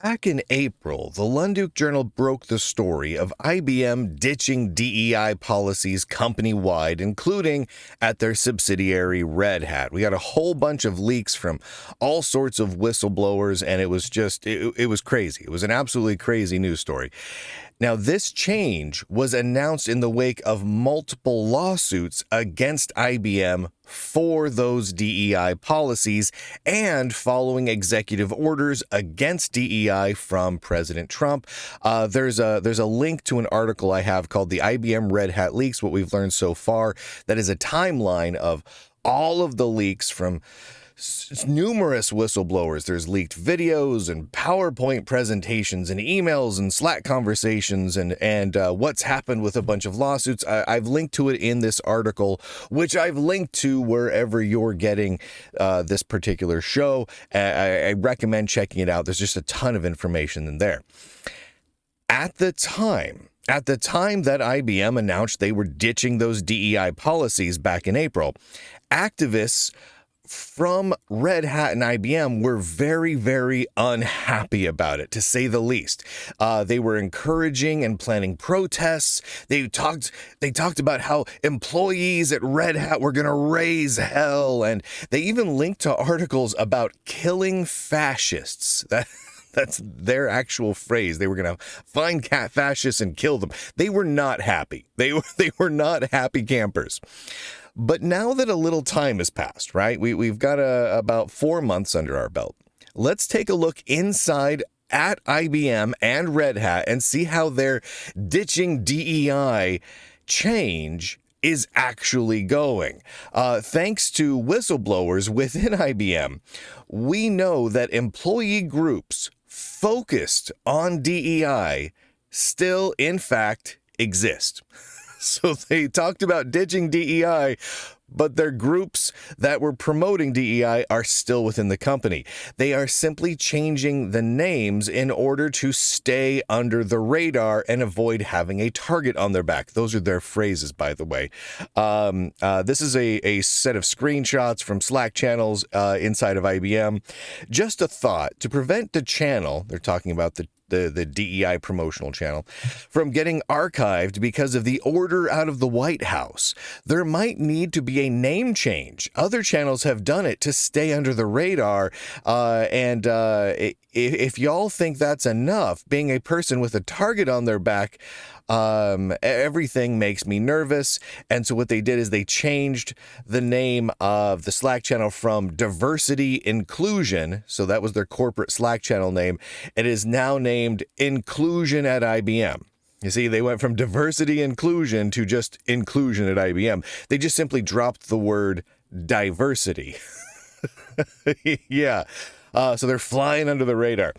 Back in April, the Lunduke Journal broke the story of IBM ditching DEI policies company-wide, including at their subsidiary Red Hat. We got a whole bunch of leaks from all sorts of whistleblowers, and it was crazy. It was an absolutely crazy news story. Now, this change was announced in the wake of multiple lawsuits against IBM for those DEI policies and following executive orders against DEI from President Trump. There's a link to an article I have called the IBM Red Hat Leaks, What We've Learned So Far. That is a timeline of all of the leaks from numerous whistleblowers. There's leaked videos and PowerPoint presentations and emails and Slack conversations and what's happened with a bunch of lawsuits. I've linked to it in this article, which I've linked to wherever you're getting this particular show. I recommend checking it out. There's just a ton of information in there. At the time that IBM announced they were ditching those DEI policies back in April, activists from Red Hat and IBM were very, very unhappy about it, to say the least. They were encouraging and planning protests. They talked about how employees at Red Hat were going to raise hell, and they even linked to articles about killing fascists. That's their actual phrase. They were going to find fascists and kill them. They were not happy. They were not happy campers. But now that a little time has passed, right? We've got about 4 months under our belt. Let's take a look inside at IBM and Red Hat and see how their ditching DEI change is actually going. Thanks to whistleblowers within IBM, we know that employee groups focused on DEI still, in fact, exist. So they talked about ditching DEI, but their groups that were promoting DEI are still within the company. They are simply changing the names in order to stay under the radar and avoid having a target on their back. Those are their phrases, by the way. This is a set of screenshots from Slack channels inside of IBM. Just a thought, to prevent the channel, they're talking about the DEI promotional channel, from getting archived because of the order out of the White House, there might need to be a name change. Other channels have done it to stay under the radar, and if y'all think that's enough, being a person with a target on their back, everything makes me nervous. And so what they did is they changed the name of the Slack channel from Diversity Inclusion. So that was their corporate Slack channel name. It is now named Inclusion at IBM. You see, they went from diversity inclusion to just inclusion at IBM. They just simply dropped the word diversity. Yeah. So they're flying under the radar.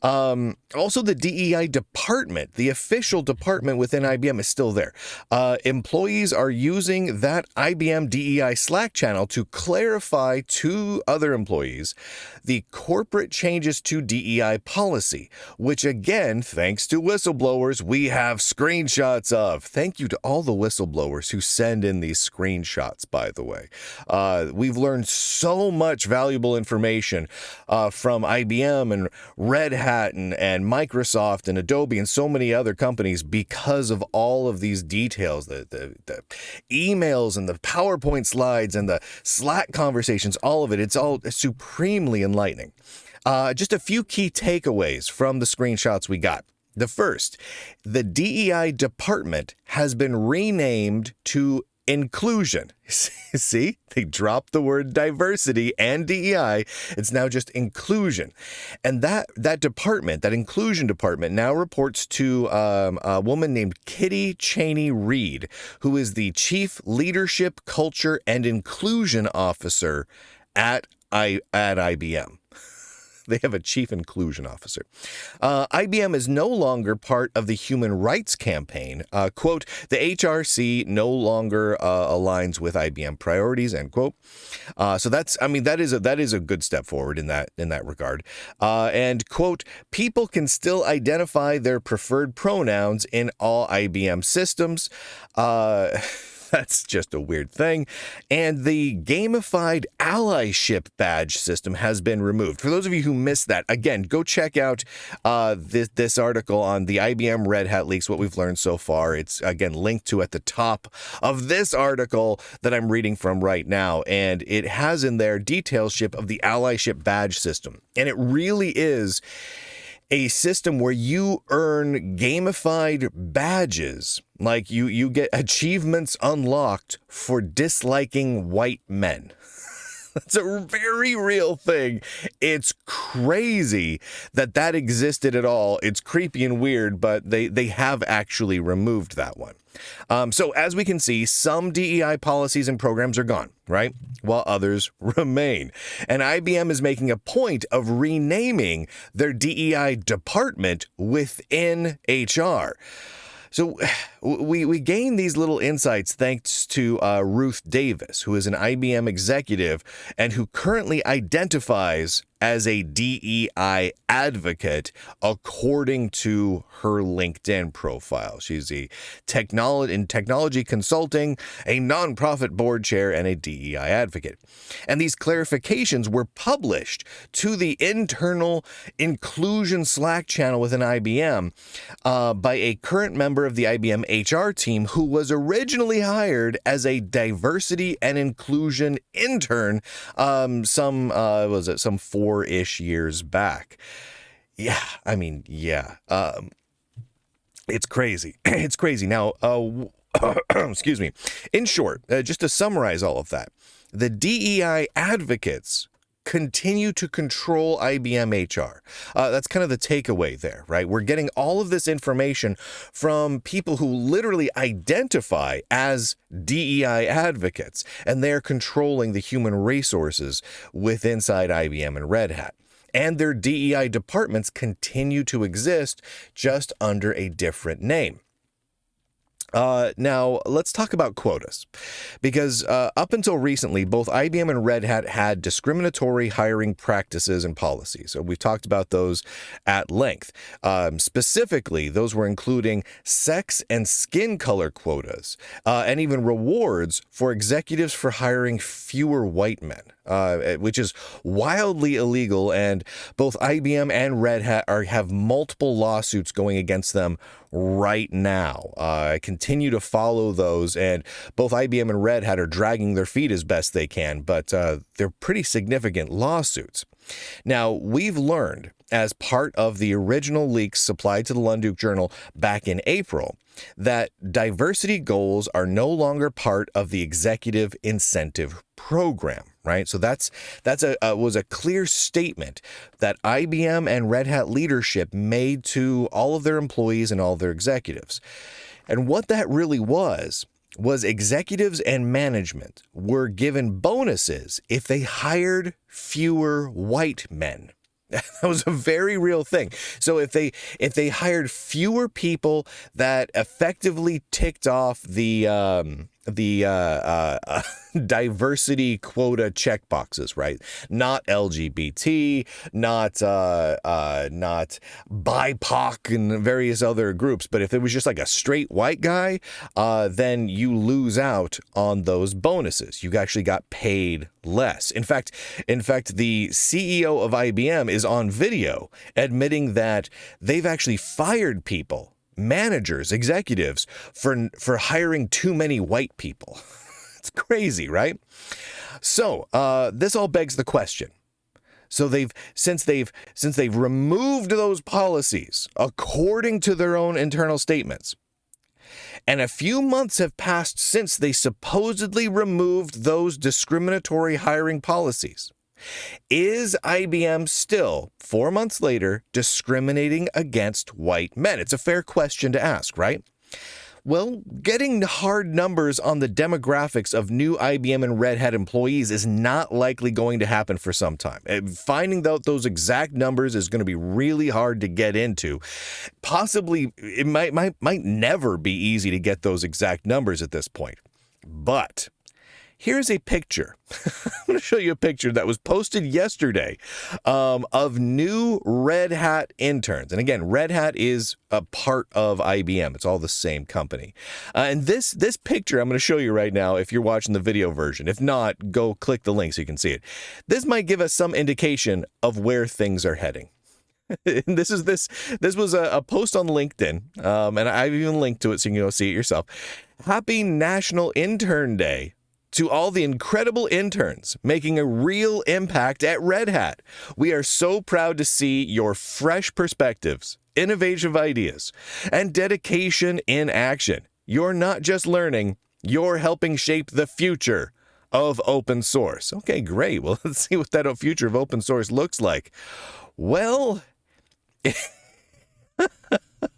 Also, the DEI department, the official department within IBM, is still there. Employees are using that IBM DEI Slack channel to clarify to other employees the corporate changes to DEI policy, which again, thanks to whistleblowers, we have screenshots of. Thank you to all the whistleblowers who send in these screenshots, by the way. We've learned so much valuable information from IBM and Red Hat and Microsoft and Adobe and so many other companies because of all of these details, the emails and the PowerPoint slides and the Slack conversations, all of it. It's all supremely enlightening. Just a few key takeaways from the screenshots we got. The first, the DEI department has been renamed to Inclusion. See, they dropped the word diversity and DEI. It's now just inclusion. And that department, that inclusion department, now reports to a woman named Kitty Cheney Reed, who is the Chief Leadership, Culture, and Inclusion Officer at IBM. They have a chief inclusion officer. IBM is no longer part of the Human Rights Campaign. Quote, the HRC no longer aligns with IBM priorities, end quote. So that is a good step forward in that regard. And quote, people can still identify their preferred pronouns in all IBM systems. That's just a weird thing. And the gamified allyship badge system has been removed. For those of you who missed that, again, go check out this article on the IBM Red Hat leaks, what we've learned so far. It's, again, linked to at the top of this article that I'm reading from right now. And it has in there detailship of the allyship badge system. And it really is a system where you earn gamified badges, like you get achievements unlocked for disliking white men. That's a very real thing. It's crazy that existed at all. It's creepy and weird, but they have actually removed that one. So as we can see, some DEI policies and programs are gone, right? While others remain. And IBM is making a point of renaming their DEI department within HR. So we gain these little insights thanks to Ruth Davis, who is an IBM executive and who currently identifies as a DEI advocate, according to her LinkedIn profile. She's in technology consulting, a nonprofit board chair, and a DEI advocate. And these clarifications were published to the internal inclusion Slack channel within IBM by a current member of the IBM HR team who was originally hired as a diversity and inclusion intern some 4-ish years back. Yeah, I mean, yeah. It's crazy. It's crazy. Now, excuse me. In short, just to summarize all of that, the DEI advocates continue to control IBM HR. That's kind of the takeaway there, right? We're getting all of this information from people who literally identify as DEI advocates, and they're controlling the human resources inside IBM and Red Hat. And their DEI departments continue to exist just under a different name. Now, let's talk about quotas, because up until recently, both IBM and Red Hat had discriminatory hiring practices and policies. So we've talked about those at length. Specifically, those were including sex and skin color quotas, and even rewards for executives for hiring fewer white men, which is wildly illegal. And both IBM and Red Hat have multiple lawsuits going against them right now. I continue to follow those, and both IBM and Red Hat are dragging their feet as best they can, but they're pretty significant lawsuits. Now, we've learned as part of the original leaks supplied to the Lunduke Journal back in April that diversity goals are no longer part of the executive incentive program, right? So that was a clear statement that IBM and Red Hat leadership made to all of their employees and all of their executives. And what that really was executives and management were given bonuses if they hired fewer white men. That was a very real thing. So if they hired fewer people that effectively ticked off the diversity quota checkboxes, right? Not LGBT, not BIPOC and various other groups. But if it was just like a straight white guy, then you lose out on those bonuses. You actually got paid less. In fact, the CEO of IBM is on video admitting that they've actually fired people, managers, executives, for hiring too many white people. It's crazy, right? So this all begs the question. So since they've removed those policies according to their own internal statements, and a few months have passed since they supposedly removed those discriminatory hiring policies, is IBM still, 4 months later, discriminating against white men? It's a fair question to ask, right? Well, getting hard numbers on the demographics of new IBM and Red Hat employees is not likely going to happen for some time. Finding out those exact numbers is going to be really hard to get into. Possibly, it might never be easy to get those exact numbers at this point. But Here's a picture. I'm going to show you a picture that was posted yesterday of new Red Hat interns. And again, Red Hat is a part of IBM. It's all the same company. And this picture I'm going to show you right now if you're watching the video version. If not, go click the link so you can see it. This might give us some indication of where things are heading. This was a post on LinkedIn, and I've even linked to it so you can go see it yourself. Happy National Intern Day to all the incredible interns making a real impact at Red Hat. We are so proud to see your fresh perspectives, innovative ideas, and dedication in action. You're not just learning, you're helping shape the future of open source. Okay, great. Well, let's see what that future of open source looks like. Well, for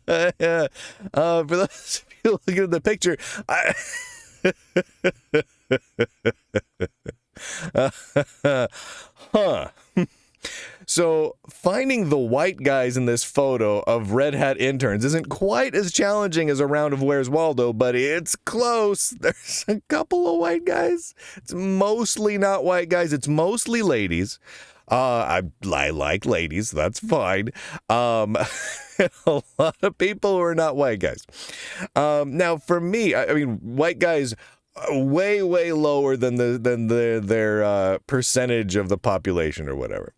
those of you looking at the picture, So finding the white guys in this photo of Red Hat interns isn't quite as challenging as a round of Where's Waldo, but it's close. There's a couple of white guys. It's mostly not white guys. It's mostly ladies. I like ladies. That's fine. A lot of people who are not white guys. Now, for me, I mean, white guys way lower than their percentage of the population or whatever.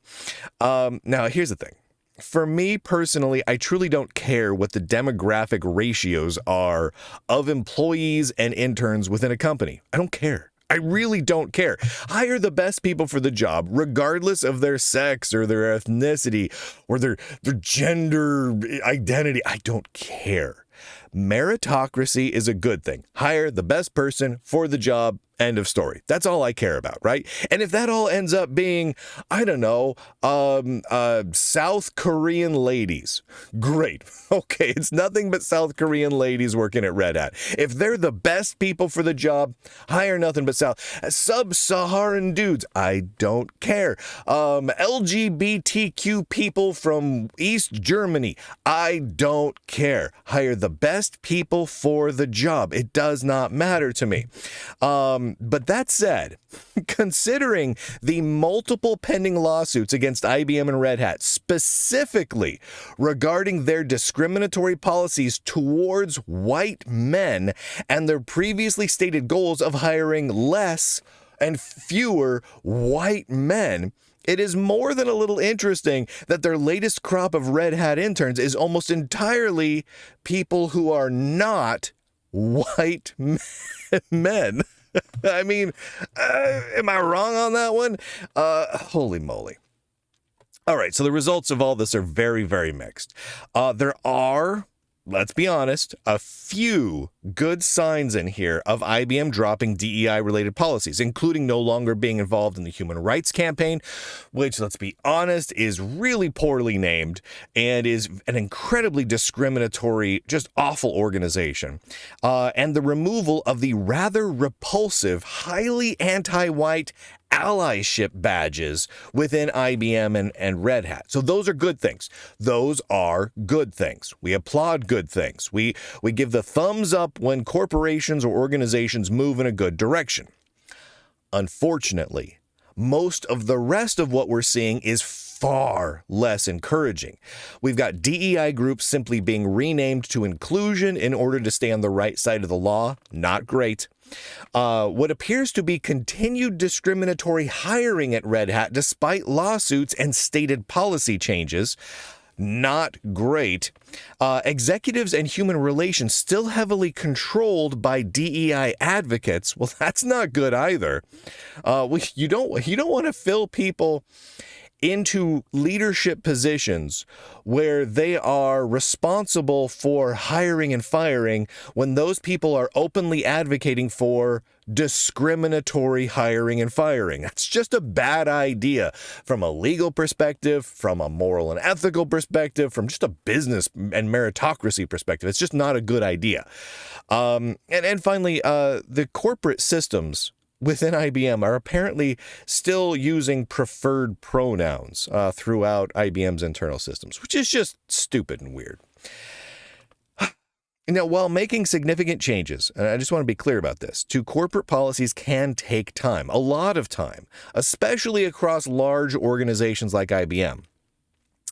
Now, here's the thing. For me personally, I truly don't care what the demographic ratios are of employees and interns within a company. I don't care. I really don't care. Hire the best people for the job, regardless of their sex or their ethnicity or their gender identity. I don't care. Meritocracy is a good thing. Hire the best person for the job. End of story. That's all I care about, right? And if that all ends up being, I don't know, South Korean ladies, great. Okay, it's nothing but South Korean ladies working at Red Hat. If they're the best people for the job, hire nothing but sub-Saharan dudes. I don't care. LGBTQ people from East Germany. I don't care. Hire the best people for the job. It does not matter to me. But that said, considering the multiple pending lawsuits against IBM and Red Hat, specifically regarding their discriminatory policies towards white men and their previously stated goals of hiring less and fewer white men, it is more than a little interesting that their latest crop of Red Hat interns is almost entirely people who are not white men. I mean, am I wrong on that one? Holy moly. All right, so the results of all this are very, very mixed. There are, let's be honest, a few good signs in here of IBM dropping DEI-related policies, including no longer being involved in the Human Rights Campaign, which, let's be honest, is really poorly named and is an incredibly discriminatory, just awful organization. And the removal of the rather repulsive, highly anti-white Allyship badges within IBM and Red Hat. So those are good things. Those are good things. We applaud good things. We give the thumbs up when corporations or organizations move in a good direction. Unfortunately, most of the rest of what we're seeing is far less encouraging. We've got DEI groups simply being renamed to inclusion in order to stay on the right side of the law. Not great. What appears to be continued discriminatory hiring at Red Hat despite lawsuits and stated policy changes. Not great. Executives and human relations still heavily controlled by DEI advocates. Well, that's not good either. You don't want to fill people into leadership positions where they are responsible for hiring and firing when those people are openly advocating for discriminatory hiring and firing. That's just a bad idea from a legal perspective, from a moral and ethical perspective, from just a business and meritocracy perspective. It's just not a good idea. And finally, the corporate systems within IBM are apparently still using preferred pronouns throughout IBM's internal systems, which is just stupid and weird. Now, while making significant changes, and I just want to be clear about this, to corporate policies can take time, a lot of time, especially across large organizations like IBM.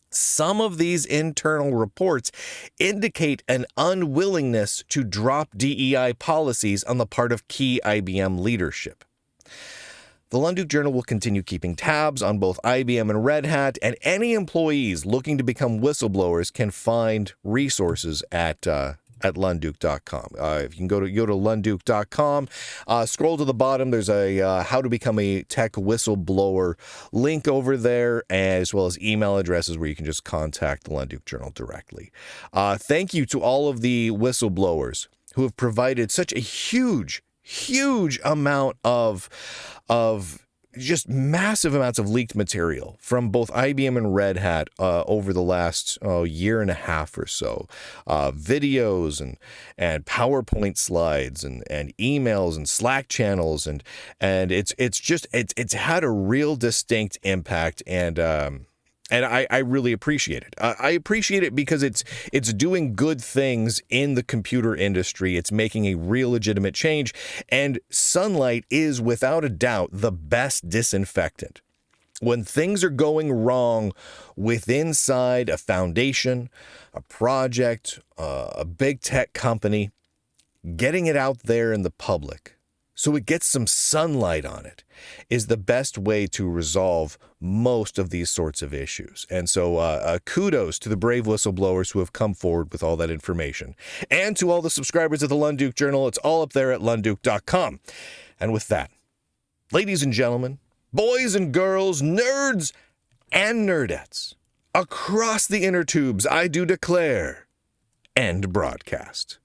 Some of these internal reports indicate an unwillingness to drop DEI policies on the part of key IBM leadership. The Lunduke Journal will continue keeping tabs on both IBM and Red Hat, and any employees looking to become whistleblowers can find resources at Lunduke.com. If you can go to Lunduke.com, scroll to the bottom. There's a how to become a tech whistleblower link over there, as well as email addresses where you can just contact the Lunduke Journal directly. Thank you to all of the whistleblowers who have provided such a huge amount of just massive amounts of leaked material from both IBM and Red Hat over the last year and a half or so. Videos and PowerPoint slides and emails and Slack channels and it's had a real distinct impact, and I really appreciate it. I appreciate it because it's doing good things in the computer industry. It's making a real legitimate change. And sunlight is, without a doubt, the best disinfectant. When things are going wrong inside a foundation, a project, a big tech company, getting it out there in the public so it gets some sunlight on it is the best way to resolve most of these sorts of issues. And so kudos to the brave whistleblowers who have come forward with all that information. And to all the subscribers of the Lunduke Journal, it's all up there at Lunduke.com. And with that, ladies and gentlemen, boys and girls, nerds and nerdettes, across the inner tubes, I do declare, end broadcast.